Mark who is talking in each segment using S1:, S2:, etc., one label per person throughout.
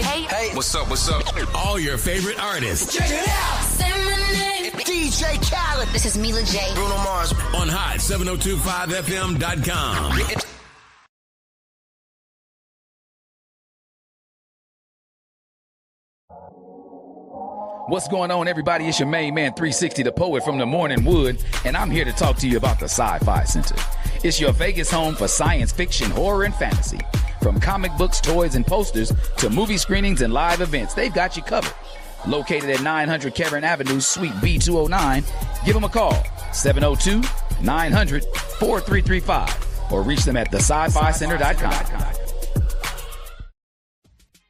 S1: Hey, what's up?
S2: All your favorite artists.
S1: Check it out.
S3: Say my name.
S1: DJ Khaled.
S3: This is Mila J.
S1: Bruno Mars.
S2: On hot7025fm.com.
S4: What's going on, everybody? It's your main man, 360, the poet from the Morning Wood, and I'm here to talk to you about the Sci-Fi Center. It's your Vegas home for science fiction, horror, and fantasy. From comic books, toys, and posters to movie screenings and live events, they've got you covered. Located at 900 Cameron Avenue, Suite B209, give them a call, 702-900-4335, or reach them at thescificenter.com.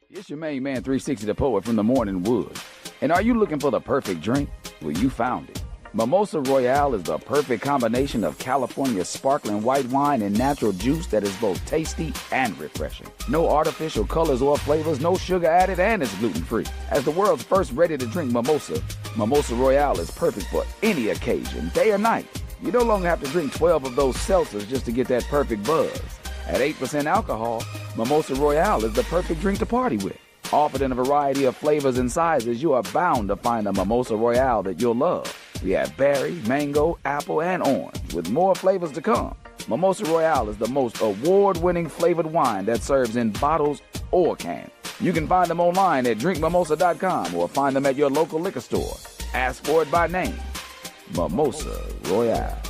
S4: It's your main man, 360, the poet from the Morning Wood. And are you looking for the perfect drink? Well, you found it. Mimosa Royale is the perfect combination of California sparkling white wine and natural juice that is both tasty and refreshing. No artificial colors or flavors, no sugar added, and it's gluten-free. As the world's first ready-to-drink mimosa, Mimosa Royale is perfect for any occasion, day or night. You no longer have to drink 12 of those seltzers just to get that perfect buzz. At 8% alcohol, Mimosa Royale is the perfect drink to party with. Offered in a variety of flavors and sizes, you are bound to find a Mimosa Royale that you'll love. We have berry, mango, apple, and orange, with more flavors to come. Mimosa Royale is the most award-winning flavored wine that serves in bottles or cans. You can find them online at drinkmimosa.com or find them at your local liquor store. Ask for it by name. Mimosa Royale.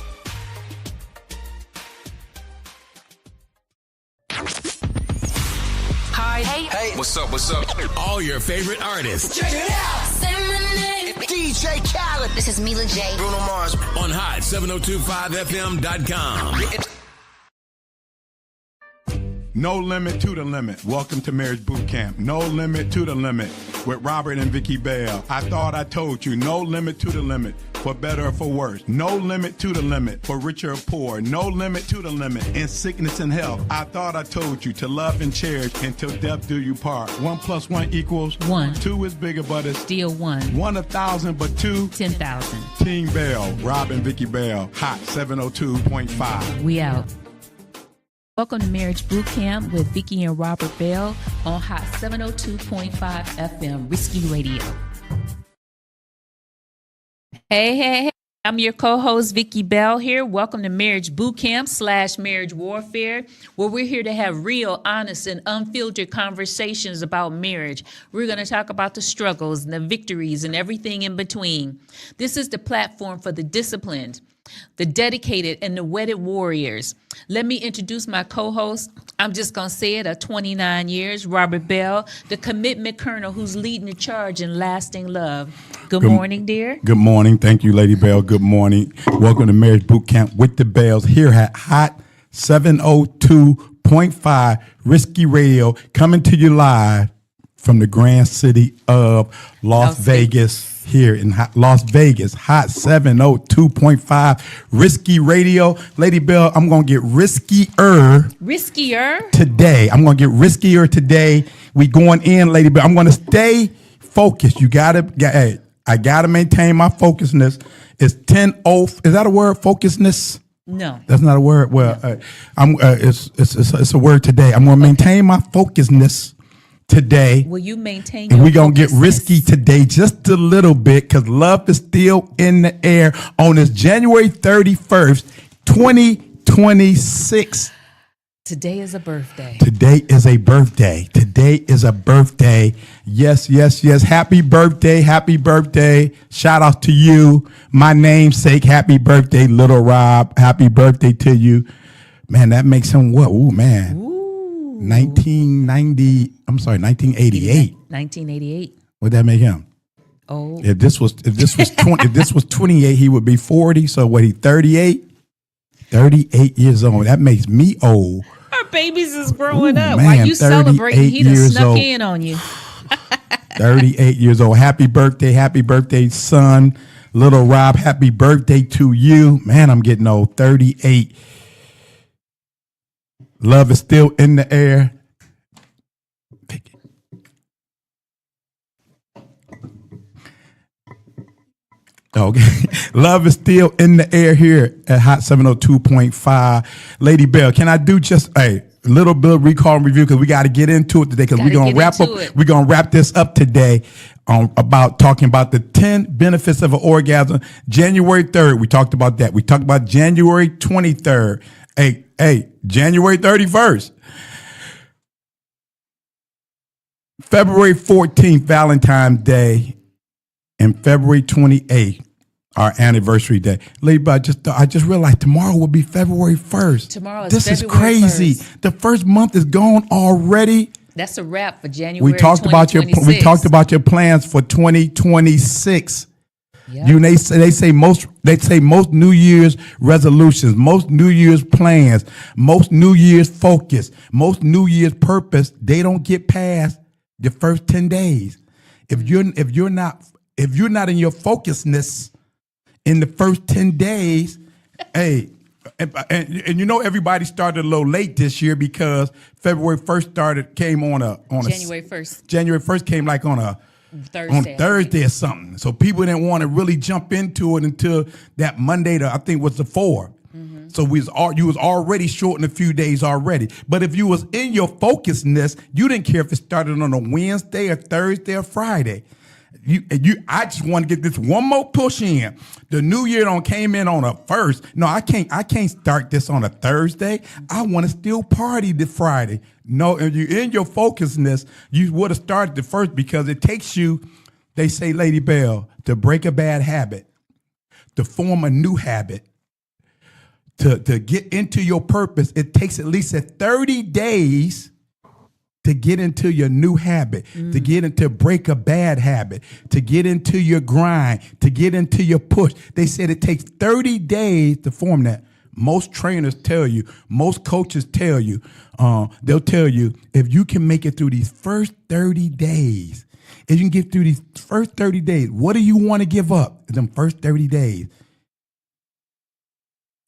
S1: Hey, what's up?
S2: All your favorite artists.
S1: Check it out.
S3: Say my name.
S1: DJ Khaled.
S3: This is Mila J.
S1: Bruno Mars.
S2: On hot7025fm.com.
S5: No limit to the limit. Welcome to Marriage Bootcamp. No limit to the limit with Robert and Vicky Bell. I thought I told you. No limit to the limit. For better or for worse. No limit to the limit. For richer or poor. No limit to the limit. In sickness and health. I thought I told you to love and cherish until death do you part. 1 + 1 =
S6: 1.
S5: 2 is bigger, but it's
S6: Still 1.
S5: 1 1,000, but 2
S6: 10,000.
S5: Team Bell. Rob and Vicky Bell. Hot 702.5.
S6: We out. Welcome to Marriage Bootcamp with Vicky and Robert Bell on Hot 702.5 FM, Risky Radio. Hey. I'm your co-host, Vicky Bell here. Welcome to Marriage Bootcamp / Marriage Warfare, where we're here to have real, honest, and unfiltered conversations about marriage. We're going to talk about the struggles and the victories and everything in between. This is the platform for the disciplined, the dedicated, and the wedded warriors. Let me introduce my co-host. I'm just going to say it, 29 years, Robert Bell, the commitment colonel who's leading the charge in lasting love. Good morning, dear.
S5: Good morning. Thank you, Lady Bell. Good morning. Welcome to Marriage Bootcamp with the Bells here at Hot 702.5 Risky Radio, coming to you live from the grand city of Las Vegas. Here in Las Vegas, Hot 702.5 Risky Radio. Lady Bell, I'm going to get riskier today. I'm going to get riskier today. We going in, Lady Bell. I'm going to stay focused. I got to maintain my focusness. It's 10 oath. Is that a word? Focusness?
S6: No.
S5: That's not a word. Well, it's a word today. I'm going to maintain my focusness today.
S6: Will you maintain
S5: and
S6: your
S5: we're going to get
S6: focusness?
S5: risky today just a little bit because love is still in the air on this January 31st, 2026.
S6: Today is a birthday.
S5: Today is a birthday. Today is a birthday. Yes. Happy birthday. Happy birthday. Shout out to you. My namesake. Happy birthday, little Rob. Happy birthday to you. Man, that makes him what? Ooh, man.
S6: Ooh.
S5: 1988.
S6: 1988.
S5: What'd that make him?
S6: Oh.
S5: If this was 20, if this was 28, he would be 40. So what, he 38? 38 years old. That makes me old.
S6: Our babies is growing up.
S5: Man,
S6: While you celebrating, he done snuck
S5: old.
S6: in on you.
S5: 38 years old. Happy birthday, son. Little Rob, happy birthday to you. Man, I'm getting old. 38. Love is still in the air. Take it. Okay. Love is still in the air here at Hot 702.5. Lady Bell, can I do just, hey, little bit of recall and review because we got to get into it today because we're gonna wrap up. We're gonna wrap this up today about talking about the 10 benefits of an orgasm. January 3rd, we talked about that. We talked about January 23rd. Hey, January 31st. February 14th, Valentine's Day, and February 28th, our anniversary day. Lady, but I just realized tomorrow will be February 1st.
S6: Tomorrow is
S5: This
S6: February
S5: is crazy.
S6: 1st.
S5: The first month is gone already.
S6: That's a wrap for January.
S5: We talked about your plans for 2026.
S6: Yep.
S5: They say most New Year's resolutions, most New Year's plans, most New Year's focus, most New Year's purpose. They don't get past the first 10 days. If you're not in your focusness in the first 10 days, hey, and you know everybody started a little late this year because February 1st came on
S6: January 1st.
S5: January 1st came like on a Thursday or something. So people didn't want to really jump into it until that Monday, I think was the 4th. Mm-hmm. So you was already shorting a few days already. But if you was in your focusedness, you didn't care if it started on a Wednesday or Thursday or Friday. I just want to get this one more push in. The new year came in on a 1st. No, I can't start this on a Thursday. I want to still party this Friday. No, if you're in your focusedness, you would have started the 1st because it takes you, they say, Lady Bell, to break a bad habit, to form a new habit, to get into your purpose. It takes at least 30 days to get into your new habit, to get into break a bad habit, to get into your grind, to get into your push. They said it takes 30 days to form that. Most trainers tell you, most coaches tell you, they'll tell you, if you can make it through these first 30 days, if you can get through these first 30 days, what do you want to give up in them first 30 days?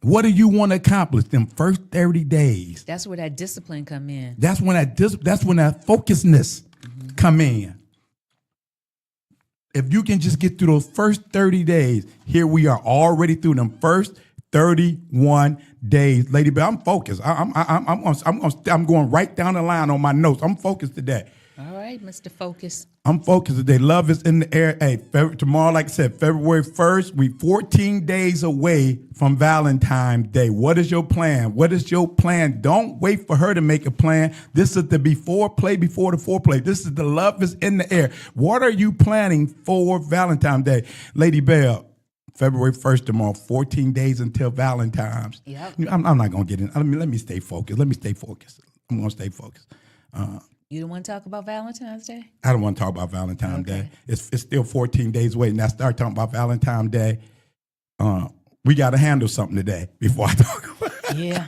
S5: What do you want to accomplish them first 30 days?
S6: That's where that discipline come in.
S5: That's when that focusedness come in. If you can just get through those first 30 days, here we are already through them first 31 days. Lady Bell, I'm focused. I'm going right down the line on my notes. I'm focused today.
S6: All right, Mr. Focus.
S5: I'm focused today. Love is in the air. Hey, tomorrow, like I said, February 1st, we 14 days away from Valentine's Day. What is your plan? What is your plan? Don't wait for her to make a plan. This is the before the foreplay. This is the love is in the air. What are you planning for Valentine's Day? Lady Bell, February 1st tomorrow, 14 days until Valentine's.
S6: Yep.
S5: I'm not going to get in. Let me stay focused. I'm going to stay focused.
S6: You don't want to talk about Valentine's Day?
S5: I don't want to talk about Valentine's Day. It's still 14 days away. And I start talking about Valentine's Day. We got to handle something today before I talk about it.
S6: Yeah.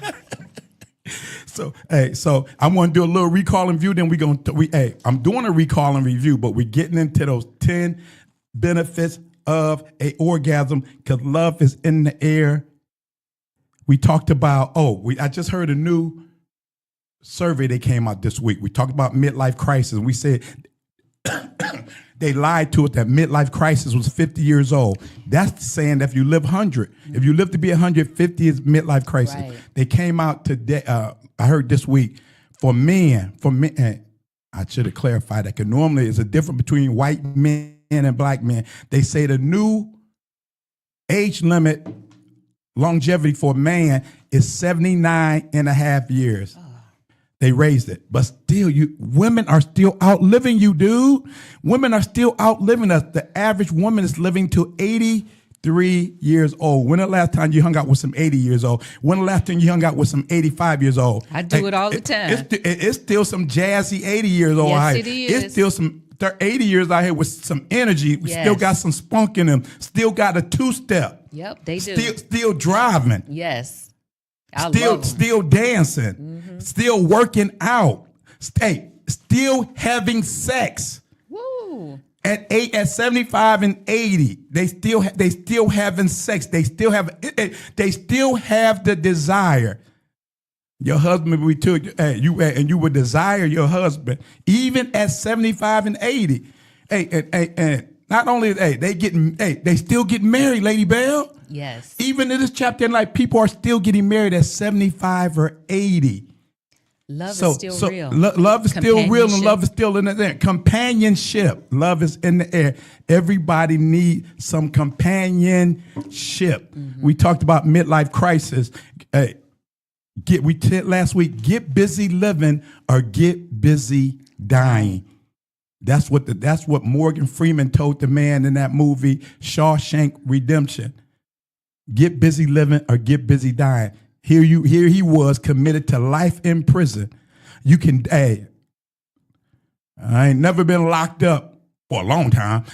S5: So I'm going to do a little recall and review. Then I'm doing a recall and review, but we're getting into those 10 benefits of an orgasm because love is in the air. We talked about, I just heard a new survey that came out this week. We talked about midlife crisis. We said they lied to us that midlife crisis was 50 years old. That's saying that if you live 100, if you live to be 150 is midlife crisis.
S6: Right.
S5: They came out today. I heard this week for men. I should have clarified that because normally it's a difference between white men and black men. They say the new age limit longevity for a man is 79 and a half years. They raised it. But still, women are still outliving you, dude. Women are still outliving us. The average woman is living to 83 years old. When the last time you hung out with some 80 years old? When the last time you hung out with some 85 years old?
S6: I do it all the time.
S5: It's still some jazzy 80 years old.
S6: Yes, it is.
S5: It's still some 80 years out here with some energy. We still got some spunk in them. Still got a two-step.
S6: Yep, they do.
S5: Still driving.
S6: Yes.
S5: Still dancing, still working out, still having sex.
S6: Woo.
S5: At 75 and 80, they still having sex. They still have the desire. Your husband you would desire your husband even at 75 and 80. And not only they still get married, Lady Bell.
S6: Yes.
S5: Even in this chapter in life, people are still getting married at 75 or 80.
S6: Love is still real.
S5: Love is still real, and love is still in the air. Companionship. Love is in the air. Everybody needs some companionship. We talked about midlife crisis. We said last week, get busy living or get busy dying. That's what Morgan Freeman told the man in that movie, Shawshank Redemption. Get busy living or get busy dying. Here he was committed to life in prison. I ain't never been locked up for a long time,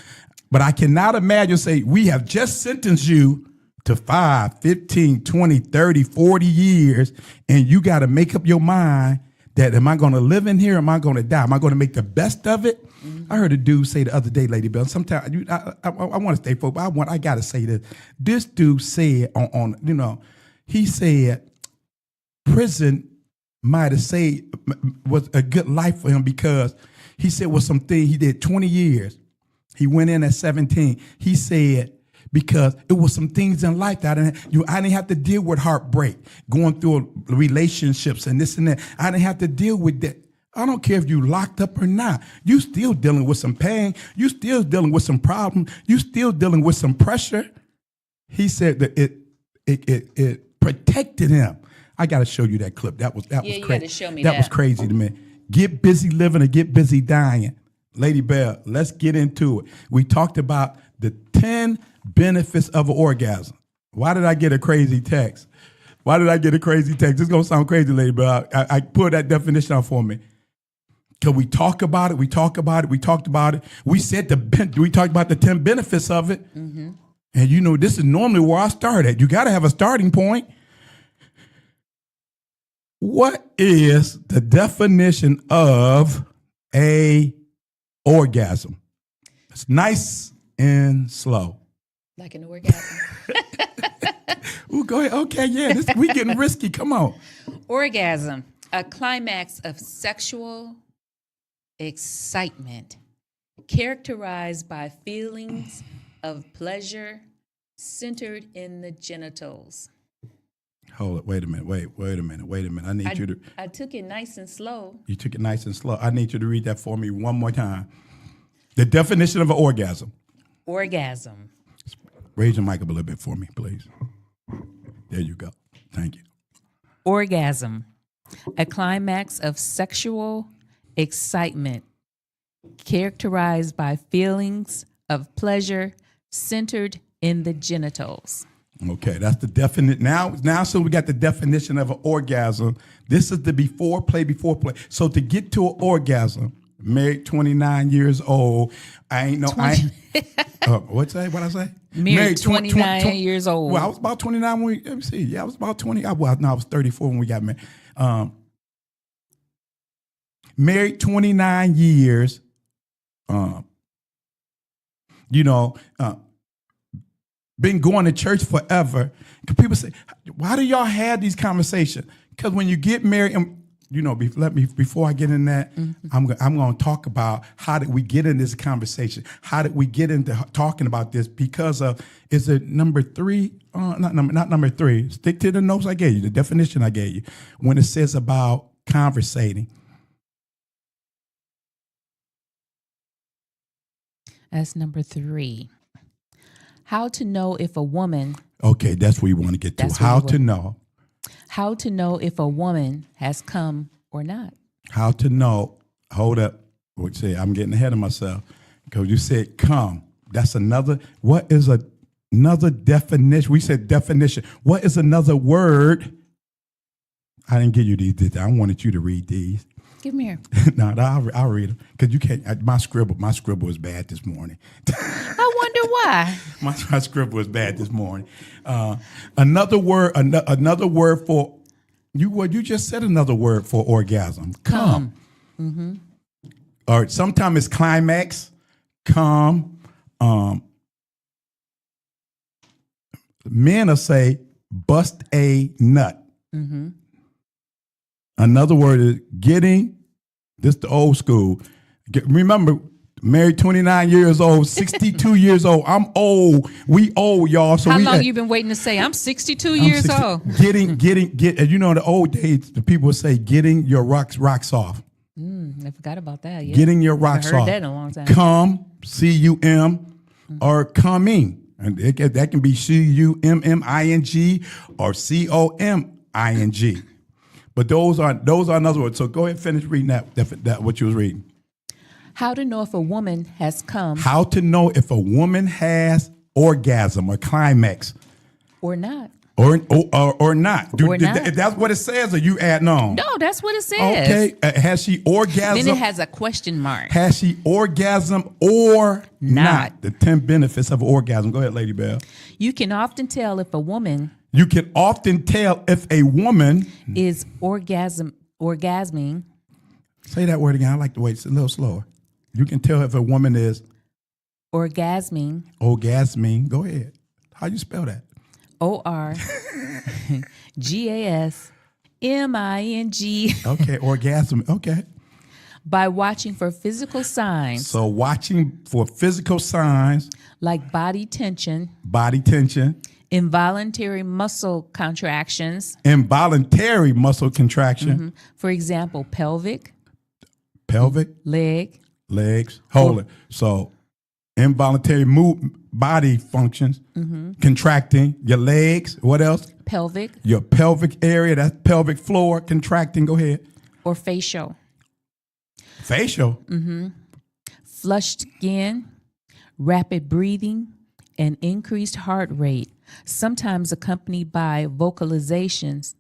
S5: but I cannot imagine say, we have just sentenced you to 5, 15, 20, 30, 40 years, and you got to make up your mind that am I going to live in here or am I going to die? Am I going to make the best of it? I heard a dude say the other day, Lady Bell, sometimes I want to stay focused, but I got to say this. This dude said he said prison might have saved, was a good life for him because he said was something he did 20 years. He went in at 17. He said, because it was some things in life that I didn't have to deal with heartbreak, going through relationships and this and that. I didn't have to deal with that. I don't care if you locked up or not. You still dealing with some pain. You still dealing with some problems. You still dealing with some pressure. He said that it protected him. I got to show you that clip. That was crazy.
S6: You got to show me that.
S5: That was crazy to me. Get busy living or get busy dying. Lady Bell, let's get into it. We talked about the 10 benefits of an orgasm. Why did I get a crazy text? This is going to sound crazy, Lady Bell. I put that definition out for me. Because we talk about it. We talked about it. We talked about the 10 benefits of it. Mm-hmm. And this is normally where I start at. You got to have a starting point. What is the definition of a orgasm? It's nice and slow.
S6: Like an orgasm.
S5: Ooh, go ahead. Okay, yeah, we getting risky. Come on.
S6: Orgasm, a climax of sexual excitement characterized by feelings of pleasure centered in the genitals.
S5: Hold it. Wait a minute. I need you to.
S6: I took it nice and slow.
S5: You took it nice and slow. I need you to read that for me one more time. The definition of an orgasm.
S6: Orgasm.
S5: Raise your mic up a little bit for me, please. There you go. Thank you.
S6: Orgasm, a climax of sexual excitement characterized by feelings of pleasure centered in the genitals.
S5: Okay, that's the definite. Now, so we got the definition of an orgasm. This is the before play. So to get to an orgasm, married 29 years old, What'd I say?
S6: Married 29 years old.
S5: Well, I was about 29 when let me see. Yeah, I was about 20. I was 34 when we got married. Married 29 years. Been going to church forever. People say, why do y'all have these conversations? Because when you get married, and before I get in that, I'm going to talk about how did we get in this conversation? How did we get into talking about this? Because of, is it number 3? Not number 3. Stick to the notes I gave you, the definition I gave you. When it says about conversating.
S6: That's number 3. How to know if a woman.
S5: Okay, that's where you want to get to. How to know.
S6: How to know if a woman has come or not.
S5: How to know. Hold up. I'm getting ahead of myself. Because you said come. That's another. What is another definition? We said definition. What is another word? I didn't give you these. I wanted you to read these.
S6: Give me here.
S5: No, I'll read them. Because you can't. My scribble is bad this morning.
S6: I wonder why.
S5: My scribble was bad this morning. Another word for you just said another word for orgasm. Come. Mm-hmm. Or sometimes it's climax. Come. Men will say bust a nut. Mm-hmm. Another word is getting. This the old school. Remember, Married 29 years old, 62 years old. I'm old. We old, y'all. So
S6: How long you been waiting to say? I'm 62 years old.
S5: Getting, you know, in the old days, the people would say, getting your rocks off.
S6: I forgot about that. Yeah.
S5: Getting your rocks
S6: Haven't heard
S5: off.
S6: that in a long time.
S5: Come, C-U-M, or coming. And that can be C-U-M-M-I-N-G or C-O-M-I-N-G. But those are another words. So go ahead and finish reading that what you was reading.
S6: How to know if a woman has come
S5: How to know if a woman has orgasm or climax
S6: or not.
S5: or not.
S6: Or not.
S5: That's what it says, or you adding on?
S6: No, that's what it says.
S5: Okay. Has she orgasm?
S6: Then it has a question mark.
S5: Has she orgasm or
S6: Not.
S5: not? The 10 benefits of orgasm. Go ahead, Lady Bell.
S6: You can often tell if a woman
S5: You can often tell if a woman.
S6: is orgasming.
S5: Say that word again. I like the way it's a little slower. You can tell if a woman is
S6: Orgasming.
S5: Go ahead. How you spell that?
S6: O-R-G-A-S-M-I-N-G.
S5: Okay, orgasm. Okay.
S6: By watching for physical signs
S5: So watching for physical signs,
S6: like body tension, involuntary muscle contractions,
S5: involuntary muscle contraction,
S6: for example, pelvic, leg,
S5: legs. Hold it. So involuntary body functions, contracting your legs. What else?
S6: pelvic,
S5: Your pelvic area, that's pelvic floor contracting. Go ahead.
S6: or facial.
S5: Facial.
S6: Flushed skin, rapid breathing, and increased heart rate, sometimes accompanied by vocalizations.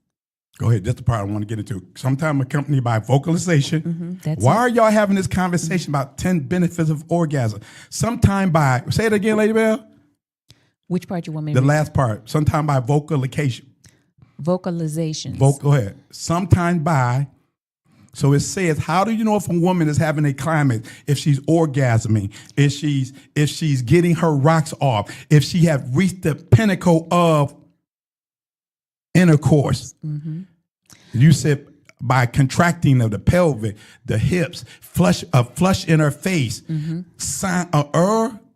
S5: Go ahead. That's the part I want to get into. Sometimes accompanied by vocalization.
S6: That's
S5: Why
S6: it.
S5: are y'all having this conversation about 10 benefits of orgasm? Sometime by, say it again, Lady Bell.
S6: Which part you want me
S5: The
S6: to read?
S5: last part. Sometime by vocalization.
S6: Vocalizations.
S5: Go ahead. Sometime by. So it says, how do you know if a woman is having a climax? If she's orgasming, if she's getting her rocks off, if she have reached the pinnacle of intercourse. You said by contracting of the pelvic, the hips, flush in her face, sign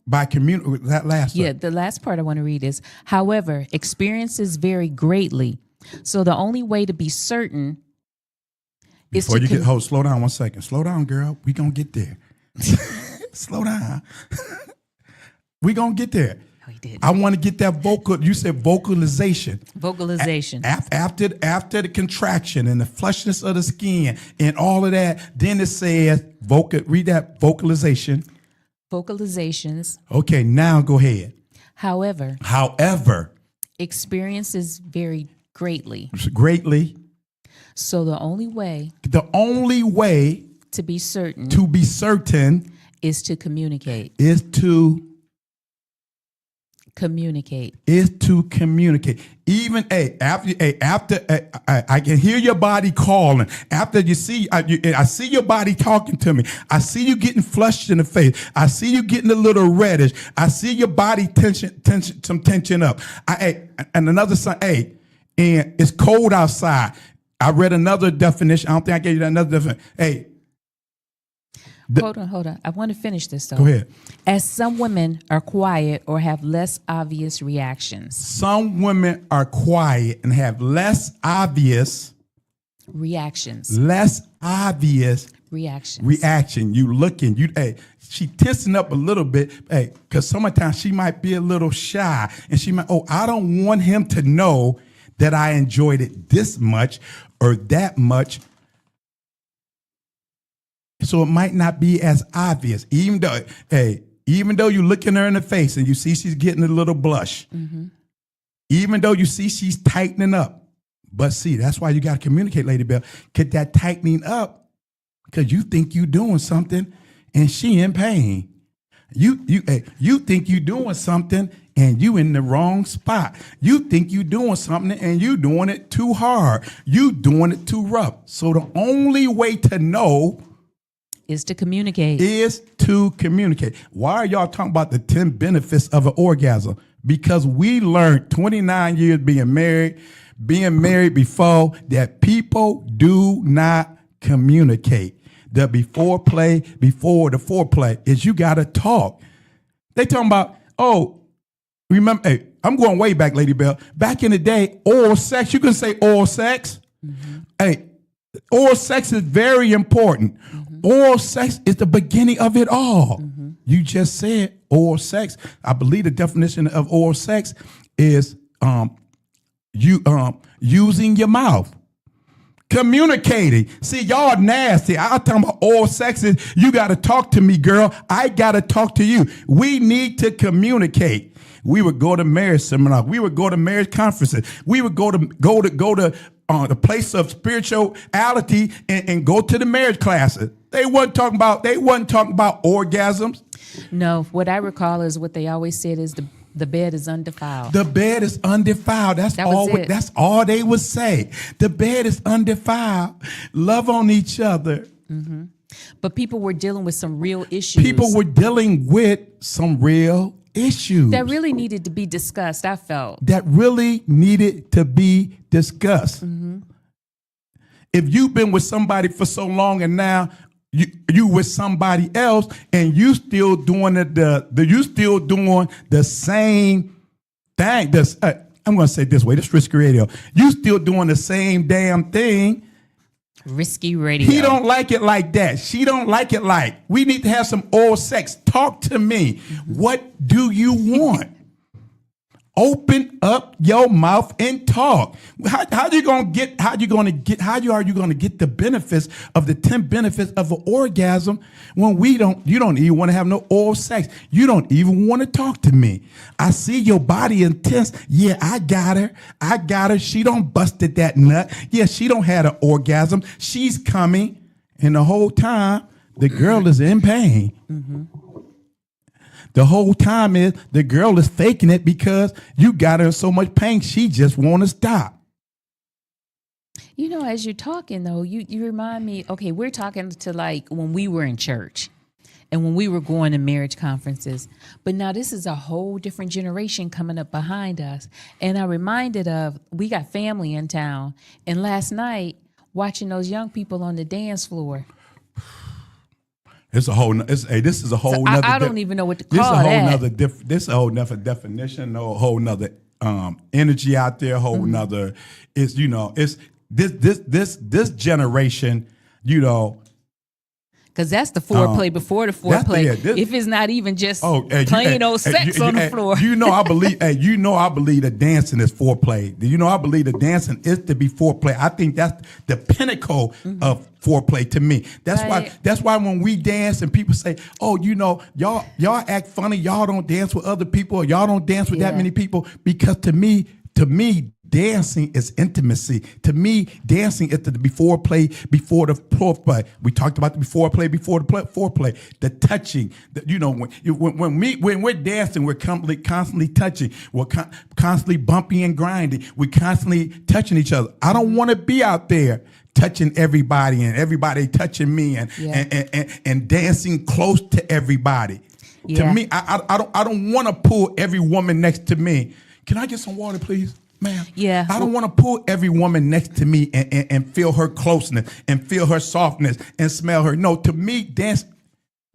S5: by community. That last
S6: Yeah,
S5: one.
S6: the last part I want to read is, however, experiences vary greatly. So the only way to be certain is
S5: Before
S6: to
S5: you slow down 1 second. Slow down, girl. We gonna get there. Slow down. We gonna get there.
S6: Oh, he did.
S5: I want to get that vocal. You said vocalization.
S6: Vocalization.
S5: After the contraction and the flushness of the skin and all of that, then it says read that vocalization.
S6: Vocalizations.
S5: Okay, now go ahead.
S6: However,
S5: greatly.
S6: experiences vary greatly. So the only way
S5: To be certain
S6: is to communicate.
S5: is to
S6: Communicate.
S5: Even after I can hear your body calling. After you see, I see your body talking to me. I see you getting flushed in the face. I see you getting a little reddish. I see your body some tension up. And another sign. And it's cold outside. I read another definition. I don't think I gave you that another definition.
S6: Hold on. I want to finish this though.
S5: Go ahead.
S6: As some women are quiet or have less obvious reactions.
S5: Some women are quiet and have less obvious reaction. You looking, she tensing up a little bit, because sometimes she might be a little shy, and she might, I don't want him to know that I enjoyed it this much or that much. So it might not be as obvious, even though you're looking her in the face and you see she's getting a little blush, even though you see she's tightening up. But see, that's why you got to communicate, Lady Bell. Get that tightening up, because you think you're doing something and she in pain. You think you're doing something and you in the wrong spot. You think you're doing something and you doing it too hard. You doing it too rough. So the only way to know
S6: is to communicate.
S5: Why are y'all talking about the 10 benefits of an orgasm? Because we learned 29 years being married before, that people do not communicate. The before the foreplay is you got to talk. They talking about, oh, remember, hey, I'm going way back, Lady Bell. Back in the day, oral sex, you can say oral sex. Hey, oral sex is very important. Oral sex is the beginning of it all. You just said oral sex. I believe the definition of oral sex is using your mouth. Communicating. See, y'all nasty. I'm talking about oral sex is you got to talk to me, girl. I got to talk to you. We need to communicate. We would go to marriage seminars. We would go to marriage conferences. We would go to the place of spirituality and go to the marriage classes. They wasn't talking about orgasms.
S6: No, what I recall is what they always said is the bed is undefiled.
S5: The bed is undefiled. That's all they would say. The bed is undefiled. Love on each other.
S6: But people were dealing with some real issues.
S5: People were dealing with some real issues.
S6: That really needed to be discussed, I felt.
S5: That really needed to be discussed. If you've been with somebody for so long and now you with somebody else and you still doing the same thing. I'm going to say it this way. This Risky Radio. You still doing the same damn thing.
S6: Risky Radio.
S5: He don't like it like that. She don't like it like. We need to have some oral sex. Talk to me. What do you want? Open up your mouth and talk. How are you going to get the benefits of the 10 benefits of an orgasm when you don't even want to have no oral sex? You don't even want to talk to me. I see your body intense. Yeah, I got her. She don't busted that nut. Yeah, she don't had an orgasm. She's coming. And the whole time the girl is in pain. The whole time is the girl is faking it because you got her in so much pain. She just want to stop.
S6: You know, as you're talking, though, you remind me, okay, we're talking to like when we were in church and when we were going to marriage conferences. But now this is a whole different generation coming up behind us. And I'm reminded of, we got family in town. And last night, watching those young people on the dance floor.
S5: This is a whole nother.
S6: I don't even know what to call that.
S5: This is a whole nother definition, a whole nother energy out there, whole nother. It's it's this generation,
S6: because that's the foreplay before the foreplay. If it's not even just plain old sex on the floor.
S5: I believe that dancing is foreplay. I believe that dancing is to be foreplay. I think that's the pinnacle of foreplay to me. That's why when we dance and people say, "Oh, y'all act funny. Y'all don't dance with other people. Or y'all don't dance with that many people." Because to me, dancing is intimacy. To me, dancing is the before play, before the foreplay. We talked about the before play, before the foreplay. The touching. When we're dancing, we're constantly touching. We're constantly bumping and grinding. We're constantly touching each other. I don't want to be out there touching everybody and everybody touching me and dancing close to everybody. Yeah. To me, I don't want to pull every woman next to me. Can I get some water, please? Ma'am.
S6: Yeah.
S5: I don't want to pull every woman next to me and feel her closeness and feel her softness and smell her. No, to me, dance.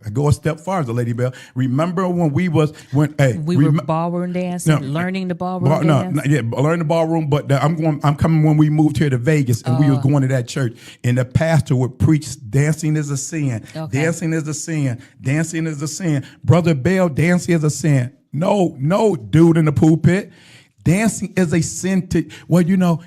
S5: I go a step farther, Lady Bell. Remember when we were
S6: ballroom dancing, learning the ballroom dance?
S5: Learning the ballroom. But I'm coming when we moved here to Vegas and we were going to that church, and the pastor would preach, dancing is a sin. Okay. Dancing is a sin. Dancing is a sin. Brother Bell, dancing is a sin. No, dude in the pulpit. Dancing is a sin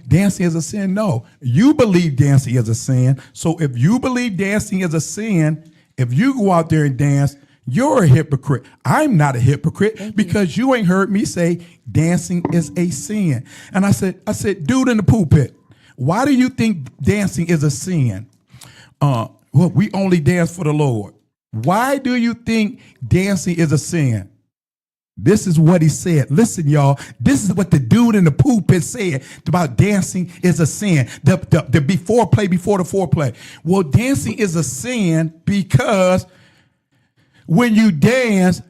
S5: dancing is a sin. No, you believe dancing is a sin. So if you believe dancing is a sin, if you go out there and dance, you're a hypocrite. I'm not a hypocrite because you ain't heard me say dancing is a sin. And I said, dude in the pulpit, why do you think dancing is a sin? We only dance for the Lord. Why do you think dancing is a sin? This is what he said. Listen, y'all. This is what the dude in the pulpit said about dancing is a sin. The before play, before the foreplay. Well, dancing is a sin because when you dance,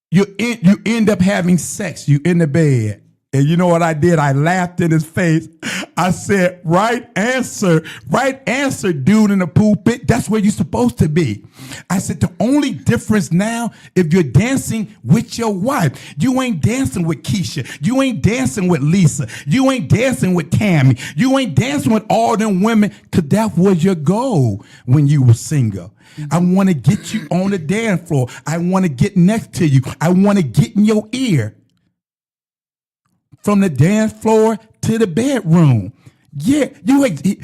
S5: you end up having sex. You in the bed. And you know what I did? I laughed in his face. I said, right answer, dude in the pulpit. That's where you're supposed to be. I said, the only difference now, if you're dancing with your wife, you ain't dancing with Keisha. You ain't dancing with Lisa. You ain't dancing with Tammy. You ain't dancing with all them women, because that was your goal when you were single. I want to get you on the dance floor. I want to get next to you. I want to get in your ear. From the dance floor to the bedroom. Yeah,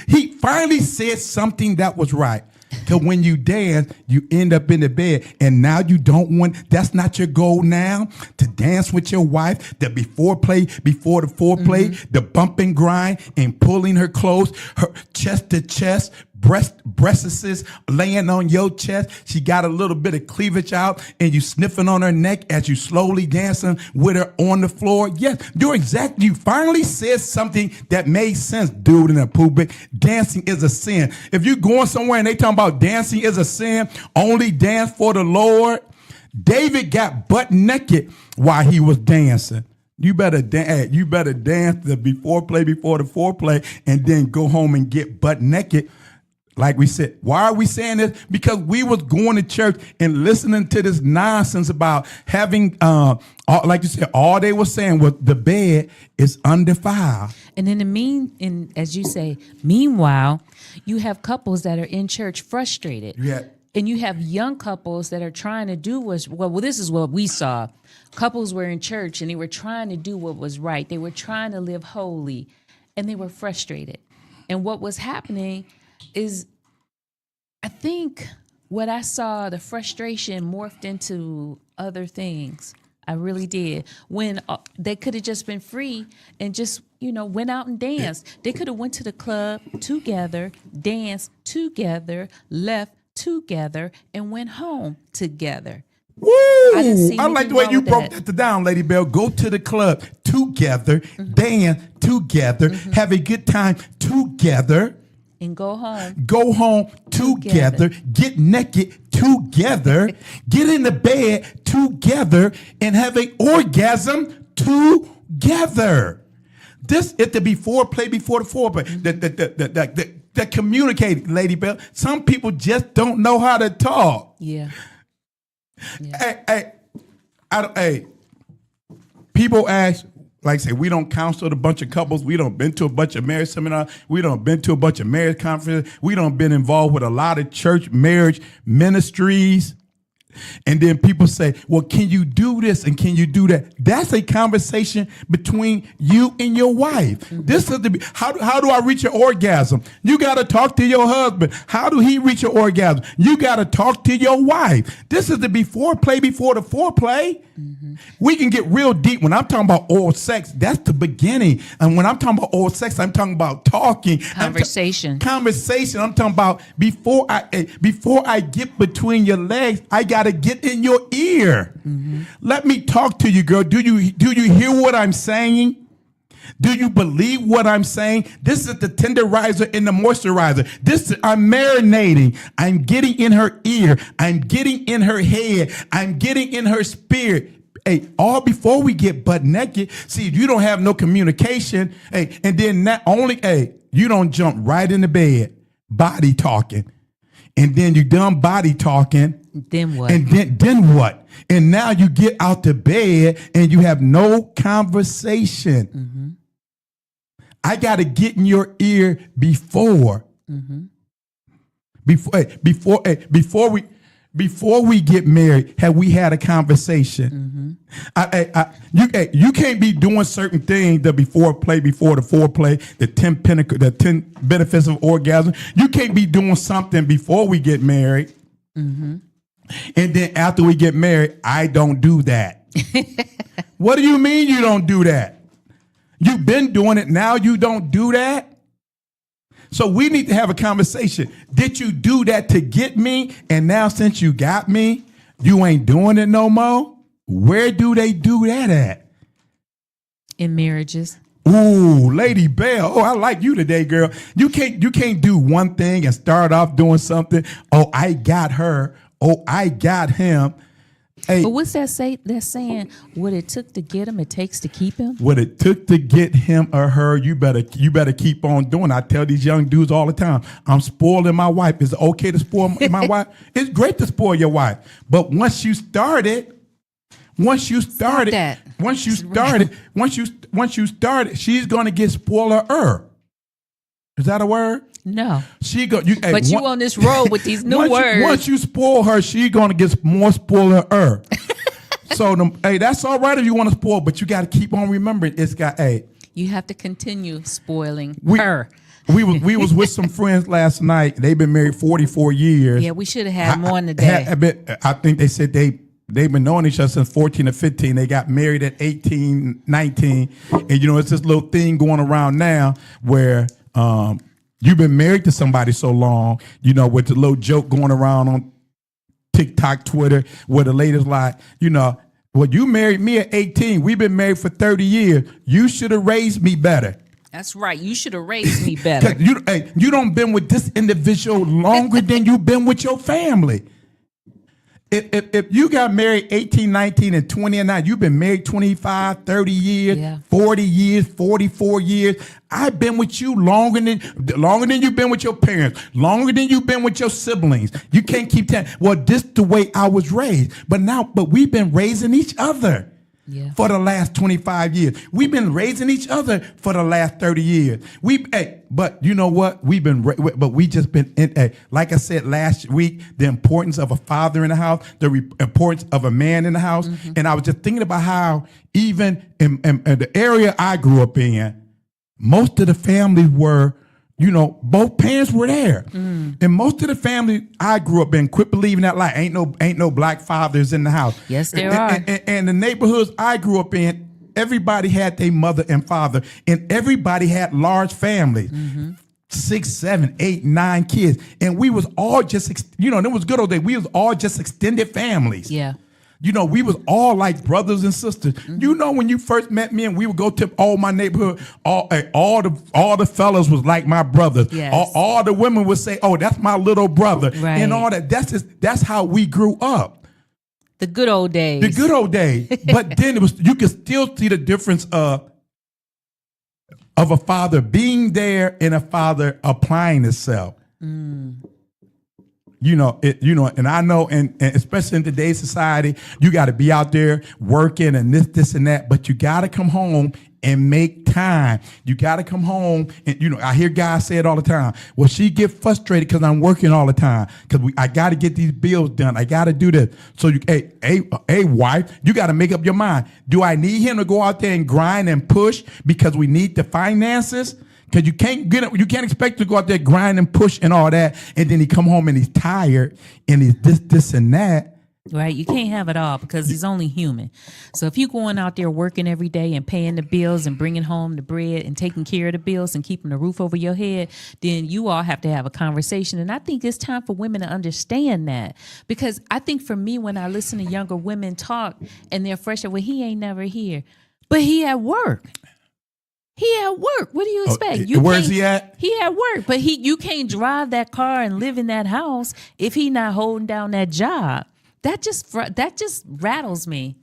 S5: he finally said something that was right. Because when you dance, you end up in the bed. And now you don't want, that's not your goal now, to dance with your wife, the before the foreplay, the bump and grind and pulling her close, her chest to chest, breasts laying on your chest. She got a little bit of cleavage out and you sniffing on her neck as you slowly dancing with her on the floor. Yes, you finally said something that made sense, dude in the pulpit. Dancing is a sin. If you're going somewhere and they talking about dancing is a sin, only dance for the Lord. David got butt naked while he was dancing. You better dance the before the foreplay, and then go home and get butt naked. Like we said, why are we saying this? Because we was going to church and listening to this nonsense about having, like you said, all they were saying was the bed is undefiled.
S6: And as you say, meanwhile, you have couples that are in church frustrated.
S5: Yeah.
S6: And you have young couples that are trying to do this is what we saw. Couples were in church and they were trying to do what was right. They were trying to live holy and they were frustrated. And what was happening is, I think what I saw, the frustration morphed into other things. I really did. When they could have just been free and just, went out and danced. They could have went to the club together, danced together, left together, and went home together.
S5: Woo! I like the way you broke that down, Lady Bell. Go to the club together, dance together, have a good time together.
S6: And go home.
S5: Go home together. Get naked together. Get in the bed together and have an orgasm together. This is the before the foreplay. That communicate, Lady Bell. Some people just don't know how to talk.
S6: Yeah.
S5: Hey, people ask, like I say, we don't counsel a bunch of couples. We don't been to a bunch of marriage seminars. We don't been to a bunch of marriage conferences. We don't been involved with a lot of church marriage ministries. And then people say, well, can you do this and can you do that? That's a conversation between you and your wife. This is how do I reach an orgasm? You got to talk to your husband. How do he reach an orgasm? You got to talk to your wife. This is the before the foreplay. We can get real deep. When I'm talking about oral sex, that's the beginning. And when I'm talking about oral sex, I'm talking about talking.
S6: Conversation.
S5: I'm talking about before I get between your legs, I got to get in your ear. Let me talk to you, girl. Do you hear what I'm saying? Do you believe what I'm saying? This is the tenderizer and the moisturizer. I'm marinating. I'm getting in her ear. I'm getting in her head. I'm getting in her spirit. Hey, all before we get butt naked. See, if you don't have no communication, hey, and then not only, hey, you don't jump right in the bed, body talking. And then you done body talking.
S6: Then what?
S5: And then what? And now you get out the bed and you have no conversation. I got to get in your ear before we get married. Have we had a conversation? You can't be doing certain things. The before the foreplay, the 10 benefits of orgasm. You can't be doing something before we get married, and then after we get married, I don't do that. What do you mean you don't do that? You've been doing it. Now you don't do that. So we need to have a conversation. Did you do that to get me? And now since you got me, you ain't doing it no more? Where do they do that at?
S6: In marriages.
S5: Ooh, Lady Bell. Oh, I like you today, girl. You can't do one thing and start off doing something. Oh, I got her. Oh, I got him. Hey,
S6: But what's that say? That saying, what it took to get him, it takes to keep him.
S5: what it took to get him or her, you better keep on doing. I tell these young dudes all the time, I'm spoiling my wife. Is it okay to spoil my wife? It's great to spoil your wife, but once you started, once you started, she's gonna get spoiler. Is that a word?
S6: No.
S5: She go. Hey,
S6: But you on this road with these new words.
S5: Once you spoil her, she gonna get more spoiler. So, that's all right if you want to spoil, but you got to keep on remembering.
S6: You have to continue spoiling her.
S5: We was with some friends last night. They've been married 44 years.
S6: Yeah, we should have had more in the day.
S5: I think they said they've been knowing each other since 14 or 15. They got married at 18, 19. And, it's this little thing going around now where you've been married to somebody so long, with the little joke going around on TikTok, Twitter, where the ladies like, well, you married me at 18. We've been married for 30 years. You should have raised me better.
S6: That's right. You should have raised me better.
S5: You don't been with this individual longer than you've been with your family. If you got married 18, 19, and 20 and 9, you've been married 25, 30 years, 40 years, 44 years. I've been with you longer than you've been with your parents, longer than you've been with your siblings. You can't keep telling, well, this the way I was raised. But we've been raising each other. For the last 25 years. We've been raising each other for the last 30 years. But you know what? We just been, like I said last week, the importance of a father in the house, the importance of a man in the house. Mm-hmm. And I was just thinking about how even in the area I grew up in, most of the families were, both parents were there. Mm. And most of the family I grew up in quit believing that lie. Ain't no black fathers in the house.
S6: Yes, there are.
S5: And the neighborhoods I grew up in, everybody had their mother and father, and everybody had large families. Mm-hmm. 6, 7, 8, 9 kids. And we was all just, it was good old days. We was all just extended families.
S6: Yeah.
S5: We was all like brothers and sisters. Mm-hmm. When you first met me and we would go to all my neighborhood, all the fellas was like my brothers.
S6: Yes.
S5: All the women would say, "Oh, that's my little brother,"
S6: right.
S5: And all that. That's how we grew up.
S6: The good old days.
S5: The good old days. But then you could still see the difference of a father being there and a father applying himself. Mm. And I know, and especially in today's society, you got to be out there working and this and that, but you got to come home and make time. You got to come home. And, I hear guys say it all the time. Well, she get frustrated because I'm working all the time because I got to get these bills done. I got to do this. So, hey, wife, you got to make up your mind. Do I need him to go out there and grind and push because we need the finances? Because you can't expect to go out there, grind and push and all that, and then he come home and he's tired and he's this and that.
S6: Right, you can't have it all because he's only human. So if you're going out there working every day and paying the bills and bringing home the bread and taking care of the bills and keeping the roof over your head, then you all have to have a conversation. And I think it's time for women to understand that, because I think for me, when I listen to younger women talk and they're fresh, well, he ain't never here, but he at work. He at work. What do you expect?
S5: Where's he at?
S6: He at work, but you can't drive that car and live in that house if he not holding down that job. That just rattles me.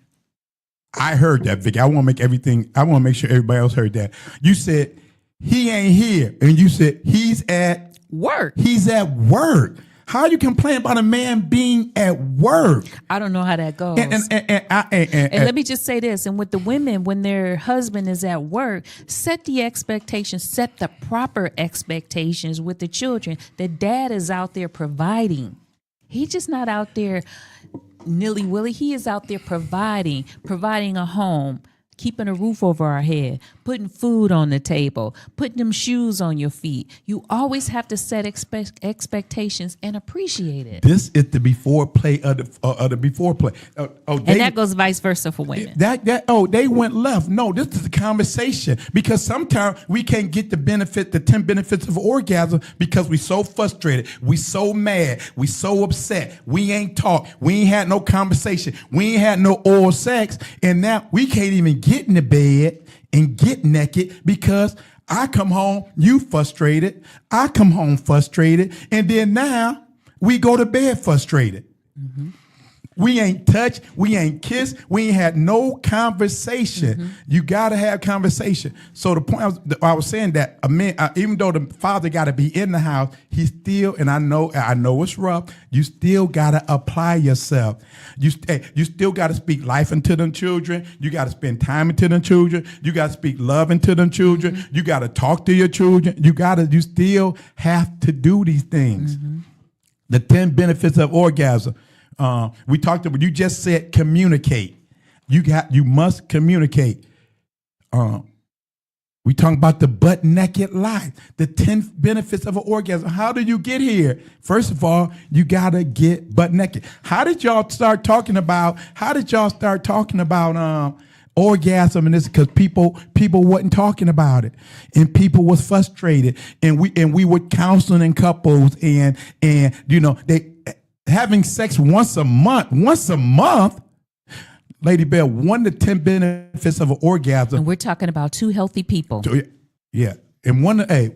S5: I heard that, Vicky. I want to make sure everybody else heard that. You said he ain't here, and you said he's at
S6: work.
S5: He's at work. How you complain about a man being at work?
S6: I don't know how that goes. And let me just say this. And with the women, when their husband is at work, set the expectations, set the proper expectations with the children. The dad is out there providing. He's just not out there nilly-willy. He is out there providing a home, keeping a roof over our head, putting food on the table, putting them shoes on your feet. You always have to set expectations and appreciate it.
S5: This is the before play of the before play.
S6: And that goes vice versa for women.
S5: They went left. No, this is a conversation, because sometimes we can't get the 10 benefits of orgasm because we so frustrated, we so mad, we so upset. We ain't talked. We ain't had no conversation. We ain't had no oral sex, and now we can't even get in the bed and get naked because I come home, you frustrated, I come home frustrated, and then now we go to bed frustrated. Mm-hmm. We ain't touched. We ain't kissed. We ain't had no conversation. You got to have conversation. So the point I was saying that a man, even though the father got to be in the house, he still, and I know it's rough. You still got to apply yourself. You still got to speak life into them children. You got to spend time into them children. You got to speak love into them children. You got to talk to your children. You still have to do these things. The 10 benefits of orgasm. We talked about. You just said communicate. You must communicate. We talking about the butt naked life. The 10 benefits of an orgasm. How do you get here? First of all, you gotta get butt naked. How did y'all start talking about? Orgasm and this? Because people wasn't talking about it, and people was frustrated, and we were counseling couples, and they having sex once a month. Lady Bell, 1 to 10 benefits of an orgasm.
S6: And we're talking about two healthy people.
S5: So, yeah. And one of the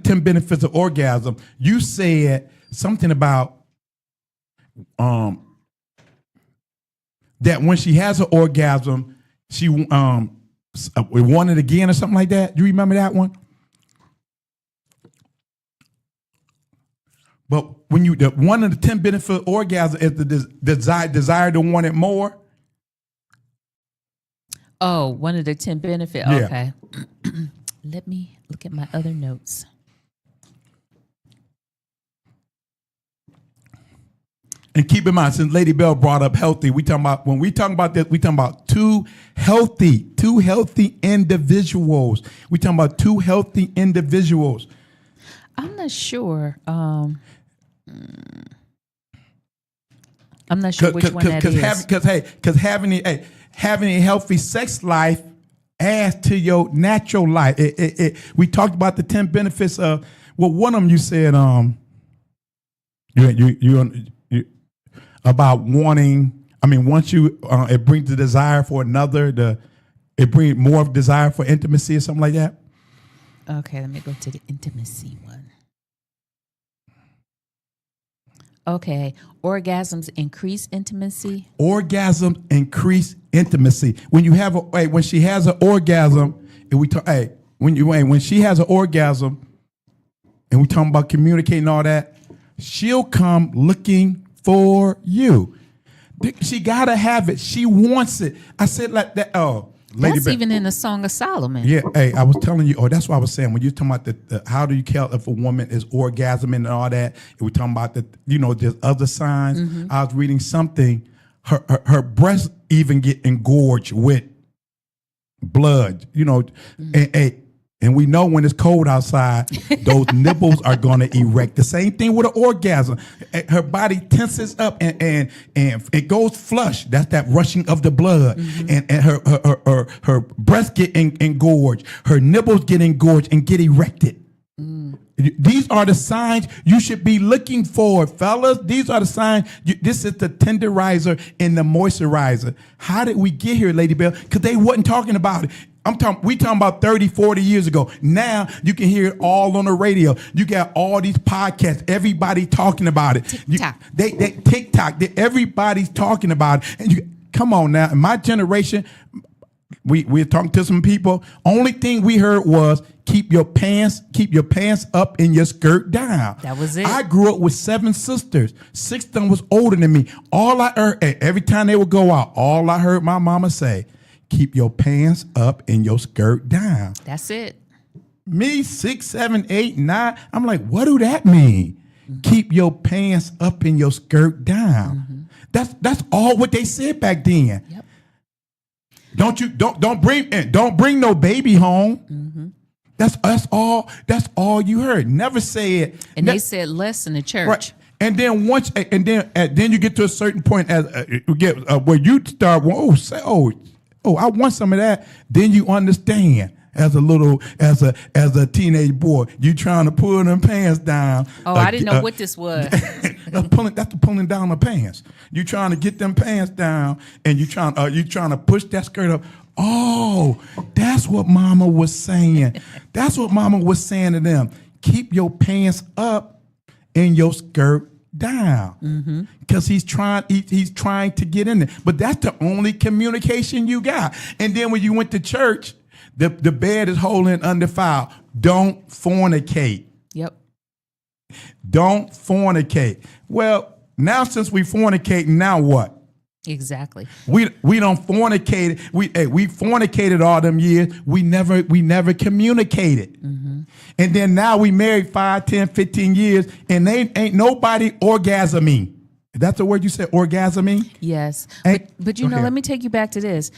S5: 10 benefits of orgasm, you said something about that when she has an orgasm, she we want it again or something like that. You remember that one? But when one of the 10 benefits of orgasm is the desire to want it more.
S6: Oh, one of the 10 benefits.
S5: Yeah.
S6: Okay. Let me look at my other notes.
S5: And keep in mind, since Lady Bell brought up healthy, when we talk about this, we talking about two healthy individuals. We talking about two healthy individuals.
S6: I'm not sure. I'm not sure which one that is.
S5: Because having a healthy sex life adds to your natural life. We talked about the 10 benefits of. Well, one of them you said you about wanting. I mean, once you it brings the desire for another. It brings more desire for intimacy or something like that.
S6: Okay, let me go to the intimacy one. Okay, orgasms increase intimacy.
S5: Orgasms increase intimacy. When she has an orgasm, and we talk, when she has an orgasm, and we talking about communicating all that, she'll come looking for you. She gotta have it. She wants it. I said like that. Oh.
S6: That's even in the Song of Solomon.
S5: Yeah, I was telling you. Oh, that's what I was saying. When you're talking about the how do you tell if a woman is orgasming and all that, and we're talking about there's other signs. I was reading something. Her breasts even get engorged with blood. And we know when it's cold outside, those nipples are going to erect. The same thing with an orgasm. Her body tenses up and it goes flush. That's that rushing of the blood. And her breasts get engorged. Her nipples get engorged and get erected. These are the signs you should be looking for, fellas. These are the signs. This is the tenderizer and the moisturizer. How did we get here, Lady Bell? Because they wasn't talking about it. We talking about 30, 40 years ago. Now you can hear it all on the radio. You got all these podcasts. Everybody talking about it.
S6: TikTok.
S5: TikTok. Everybody's talking about it. And come on now. In my generation, we're talking to some people. Only thing we heard was keep your pants up and your skirt down.
S6: That was it.
S5: I grew up with 7 sisters. 6 of them was older than me. All I heard, every time they would go out, all I heard my mama say, keep your pants up and your skirt down.
S6: That's it.
S5: Me, 6, 7, 8, 9. I'm like, what do that mean? Keep your pants up and your skirt down. That's all what they said back then.
S6: Yep.
S5: Don't bring no baby home. That's all you heard. Never said.
S6: And they said less in the church.
S5: Right. And then then you get to a certain point where you start. I want some of that. Then you understand. As a teenage boy, you trying to pull them pants down.
S6: Oh, I didn't know what this was.
S5: That's pulling down the pants. You trying to get them pants down, and you trying to push that skirt up. Oh, that's what Mama was saying. That's what Mama was saying to them. Keep your pants up and your skirt down because he's trying to get in there. But that's the only communication you got. And then when you went to church, the bed is holy and undefiled. Don't fornicate.
S6: Yep.
S5: Don't fornicate. Well, now since we fornicate, now what?
S6: Exactly.
S5: We don't fornicate. We fornicated all them years. We never communicated. And then now we married 5, 10, 15 years, and they ain't nobody orgasming. That's the word you said, orgasming?
S6: Yes.
S5: Hey,
S6: But you
S5: go
S6: know,
S5: ahead.
S6: let me take you back to this.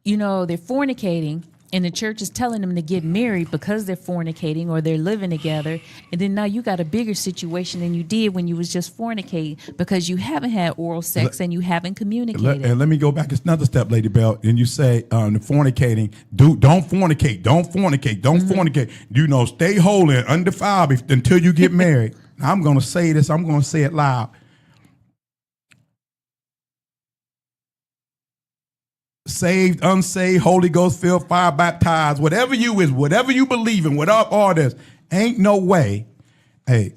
S6: You know, they're fornicating, and the church is telling them to get married because they're fornicating or they're living together. And then now you got a bigger situation than you did when you was just fornicating because you haven't had oral sex and you haven't communicated.
S5: And let me go back another step, Lady Bell. And you say the fornicating, don't fornicate, don't fornicate, don't fornicate. You know, stay holy and undefiled until you get married. Now, I'm going to say this. I'm going to say it loud. Saved, unsaved, Holy Ghost filled, fire baptized, whatever you believe in, whatever all this, ain't no way. Hey,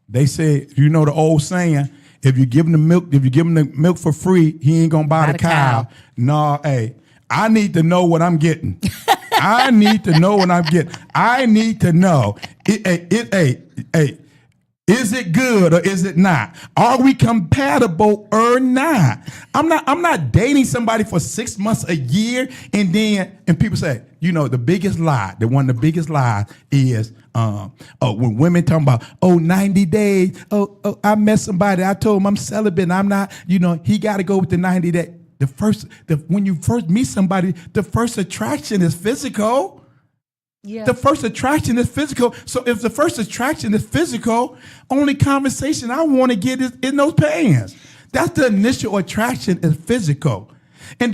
S5: they say, you know the old saying, if you give him the milk for free, he ain't gonna buy the cow. No, hey, I need to know what I'm getting. I need to know what I'm getting. I need to know. Is it good or is it not? Are we compatible or not? I'm not dating somebody for 6 months, a year, and people say, you know, the biggest lie, one of the biggest lies is when women talking about 90 days. I met somebody, I told him I'm celibate, I'm not, you know, he got to go with the 90 days. When you first meet somebody, the first attraction is physical.
S6: Yeah.
S5: The first attraction is physical. So if the first attraction is physical, only conversation I want to get is in those pants. That's the initial attraction is physical. And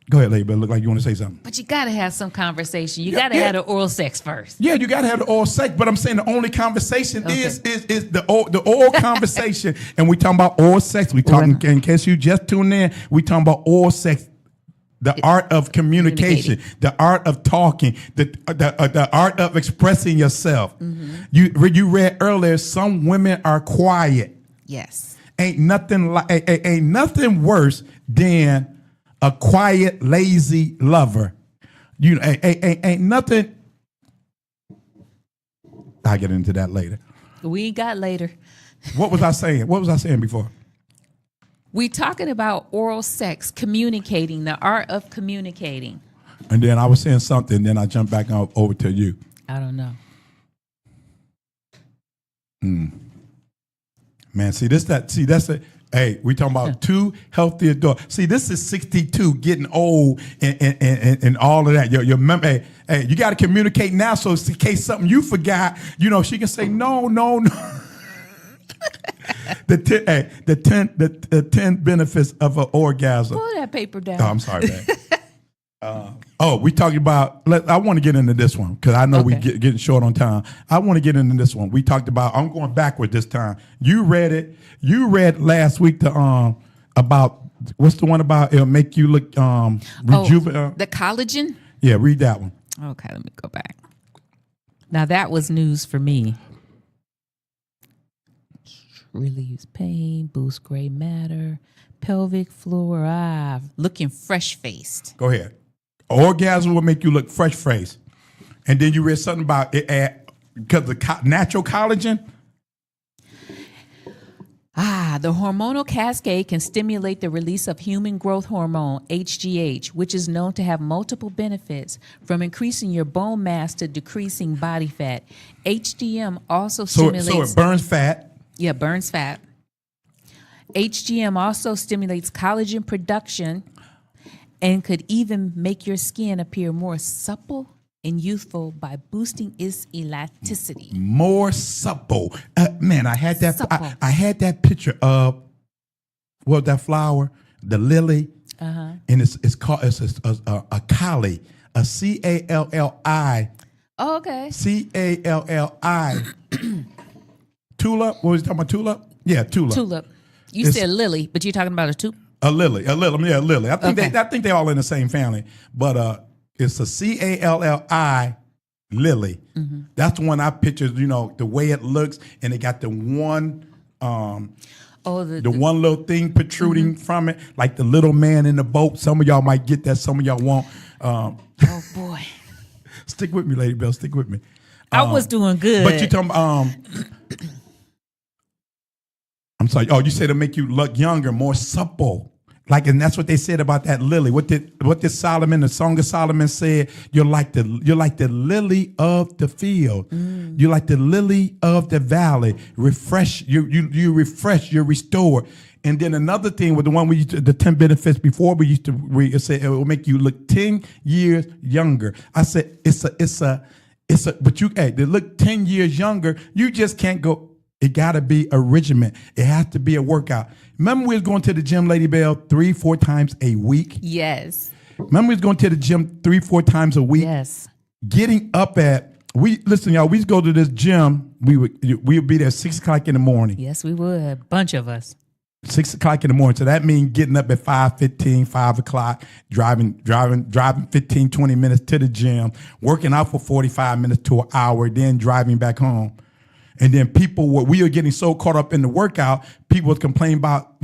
S5: go ahead, lady, but look like you want to say something.
S6: But you got to have some conversation. You got to have the oral sex first.
S5: Yeah, you got to have the oral sex. But I'm saying the only conversation is the oral conversation. And we talking about oral sex. We talking, in case you just tuned in, we talking about oral sex. The art of communication, the art of talking, the art of expressing yourself. You read earlier, some women are quiet.
S6: Yes.
S5: Ain't nothing worse than a quiet, lazy lover. You know, ain't nothing. I'll get into that later.
S6: We got later.
S5: What was I saying? What was I saying before?
S6: We talking about oral sex, communicating, the art of communicating.
S5: And then I was saying something, then I jumped back over to you.
S6: I don't know.
S5: Man, hey, we talking about two healthy adults. See, this is 62, getting old and all of that. Your memory, hey, you got to communicate now, so in case something you forgot, you know, she can say no. The 10 benefits of an orgasm.
S6: Pull that paper down.
S5: Oh, I'm sorry, man. We talking about. I want to get into this one because I know we getting short on time. I want to get into this one. We talked about. I'm going backward this time. You read it. You read last week about what's the one about it'll make you look rejuvenate.
S6: The collagen.
S5: Yeah, read that one.
S6: Okay, let me go back. Now that was news for me. Relieves pain, boosts gray matter, pelvic floor. Looking fresh faced.
S5: Go ahead. Orgasm will make you look fresh faced. And then you read something about it because the natural collagen.
S6: The hormonal cascade can stimulate the release of human growth hormone, HGH, which is known to have multiple benefits, from increasing your bone mass to decreasing body fat. HGM also stimulates...
S5: So it burns fat.
S6: Yeah, burns fat. HGM also stimulates collagen production and could even make your skin appear more supple and youthful by boosting its elasticity.
S5: More supple. Man, I had that.
S6: Supple.
S5: I had that picture of that flower, the lily, and it's called a collie, a CALLI.
S6: Oh, okay.
S5: CALLI. Tulip. What was you talking about? Tulip? Yeah, tulip.
S6: Tulip. You said lily, but you're talking about a tulip.
S5: A lily. Yeah, a lily. I think
S6: Okay.
S5: I think they're all in the same family, but it's a CALLI Lily. That's the one I pictured, the way it looks, and it got the one the one little thing protruding from it, like the little man in the boat. Some of y'all might get that, some of y'all won't.
S6: Oh boy.
S5: Stick with me, Lady Bell, stick with me.
S6: I was doing good.
S5: But you talking I'm sorry. Oh, you said to make you look younger, more supple. Like, and that's what they said about that lily. What did Solomon, the Song of Solomon said? You're like the lily of the field. You're like the lily of the valley. Refresh, you refresh, you're restored. And then another thing with the one the 10 benefits before we used to read, it said it will make you look 10 years younger. I said but they look 10 years younger. You just can't go. It got to be a regimen. It has to be a workout. Remember we was going to the gym, Lady Bell, 3-4 times a week?
S6: Yes.
S5: Remember we was going to the gym 3-4 times a week?
S6: Yes.
S5: Getting up listen, y'all, we used to go to this gym. We would be there 6 o'clock in the morning.
S6: Yes, we would. A bunch of us.
S5: 6 o'clock in the morning. So that means getting up at 5:15, 5 o'clock, driving 15, 20 minutes to the gym, working out for 45 minutes to an hour, then driving back home. And then we were getting so caught up in the workout, people would complain about,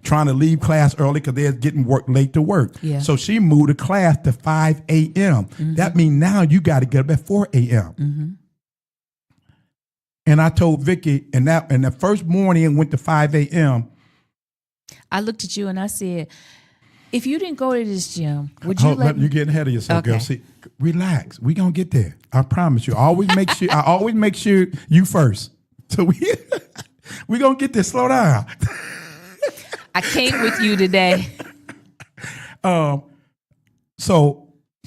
S5: trying to leave class early because they're getting late to work.
S6: Yeah.
S5: So she moved the class to 5 a.m. That means now you got to get up at 4 a.m. And I told Vicky, and the first morning it went to 5 a.m.
S6: I looked at you and I said, if you didn't go to this gym, would you let me?
S5: You're getting ahead of yourself,
S6: Okay.
S5: girl. See, relax. We gonna get there. I promise you. I always make sure you first. So we gonna get there. Slow down.
S6: I came with you today.
S5: So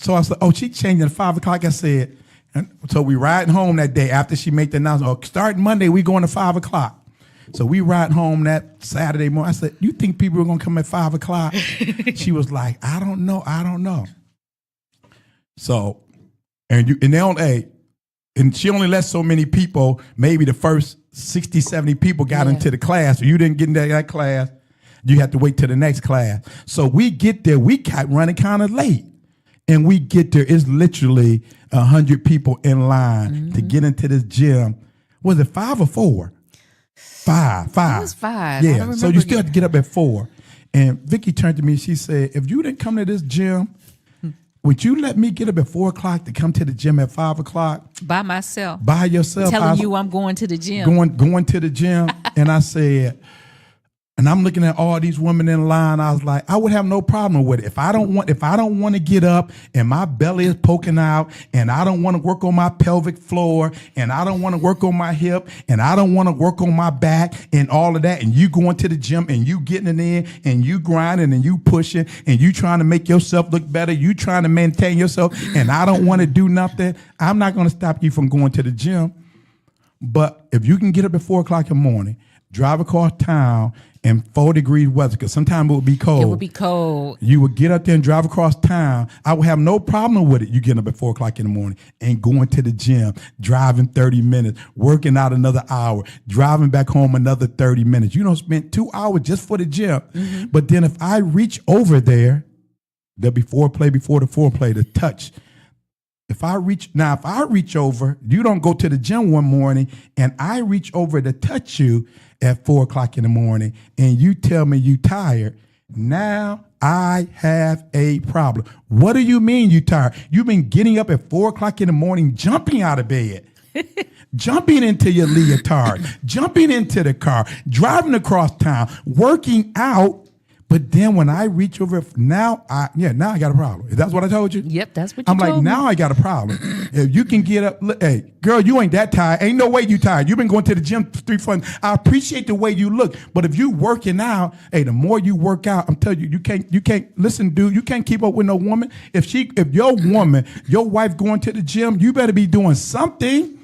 S5: I said, oh, she changed at 5 o'clock. I said, and so we riding home that day after she made the announcement. Oh, starting Monday, we going to 5 o'clock. So we ride home that Saturday morning. I said, you think people are going to come at 5 o'clock? She was like, I don't know. So, and she only let so many people, maybe the first 60, 70 people got into the class. So you didn't get into that class. You had to wait till the next class. So we get there. We got running kind of late. And we get there. It's literally 100 people in line to get into this gym. Was it 5 or 4? 5.
S6: It was 5.
S5: Yeah. So you still have to get up at 4. And Vicky turned to me. She said, if you didn't come to this gym, would you let me get up at 4 o'clock to come to the gym at 5 o'clock?
S6: By myself.
S5: By yourself.
S6: Telling you I'm going to the gym.
S5: Going to the gym. And I said, and I'm looking at all these women in line. I was like, I would have no problem with it. If I don't want to get up and my belly is poking out and I don't want to work on my pelvic floor and I don't want to work on my hip and I don't want to work on my back and all of that, and you going to the gym and you getting it in and you grinding and you pushing and you trying to make yourself look better, you trying to maintain yourself, and I don't want to do nothing, I'm not going to stop you from going to the gym. But if you can get up at 4 o'clock in the morning, drive across town in 4-degree weather, because sometimes it would be cold.
S6: It would be cold.
S5: You would get up there and drive across town. I would have no problem with it. You getting up at 4 o'clock in the morning and going to the gym, driving 30 minutes, working out another hour, driving back home another 30 minutes. You don't spend 2 hours just for the gym. But then if I reach over there, there'll be foreplay before the foreplay, the touch. If I reach over, you don't go to the gym one morning and I reach over to touch you at 4 o'clock in the morning and you tell me you tired, now I have a problem. What do you mean you tired? You've been getting up at 4 o'clock in the morning, jumping out of bed, jumping into your leotard, jumping into the car, driving across town, working out. But then when I reach over, now I got a problem. That's what I told you?
S6: Yep, that's what you
S5: I'm
S6: told
S5: like,
S6: me.
S5: now I got a problem. If you can get up, hey, girl, you ain't that tired. Ain't no way you tired. You've been going to the gym 3-4. I appreciate the way you look, but if you working out, hey, the more you work out, I'm telling you, you can't listen, dude. You can't keep up with no woman. If your woman, your wife going to the gym, you better be doing something.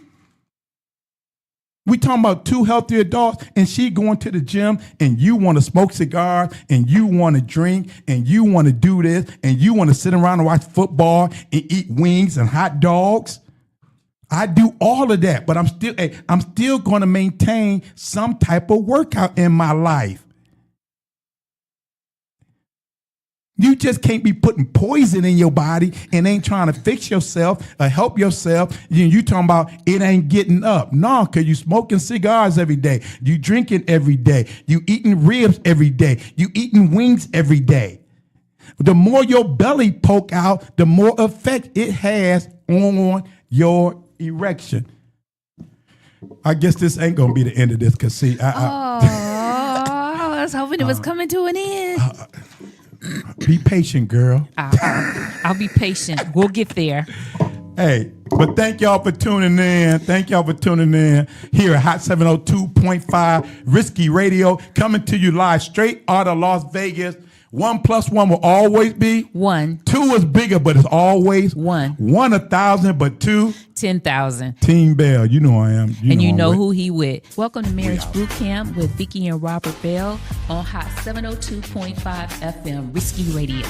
S5: We talking about 2 healthy adults and she going to the gym and you want to smoke cigars and you want to drink and you want to do this and you want to sit around and watch football and eat wings and hot dogs. I do all of that, but I'm still going to maintain some type of workout in my life. You just can't be putting poison in your body and ain't trying to fix yourself or help yourself. You talking about it ain't getting up. No, because you smoking cigars every day. You drinking every day. You eating ribs every day. You eating wings every day. The more your belly poke out, the more effect it has on your erection. I guess this ain't going to be the end of this because, see,
S6: I was hoping it was coming to an end.
S5: Be patient, girl.
S6: I'll be patient. We'll get there.
S5: Hey, but thank y'all for tuning in. Thank y'all for tuning in here at Hot 702.5 Risky Radio, coming to you live straight out of Las Vegas. 1 + 1 will always be
S6: 1.
S5: 2 is bigger, but it's always
S6: 1.
S5: 1 1,000, but 2
S6: 10,000.
S5: Team Bell. You know I am.
S6: You know
S5: I'm
S6: who he with. Welcome to Marriage Bootcamp with Vicky and Robert Bell on Hot 702.5 FM Risky Radio.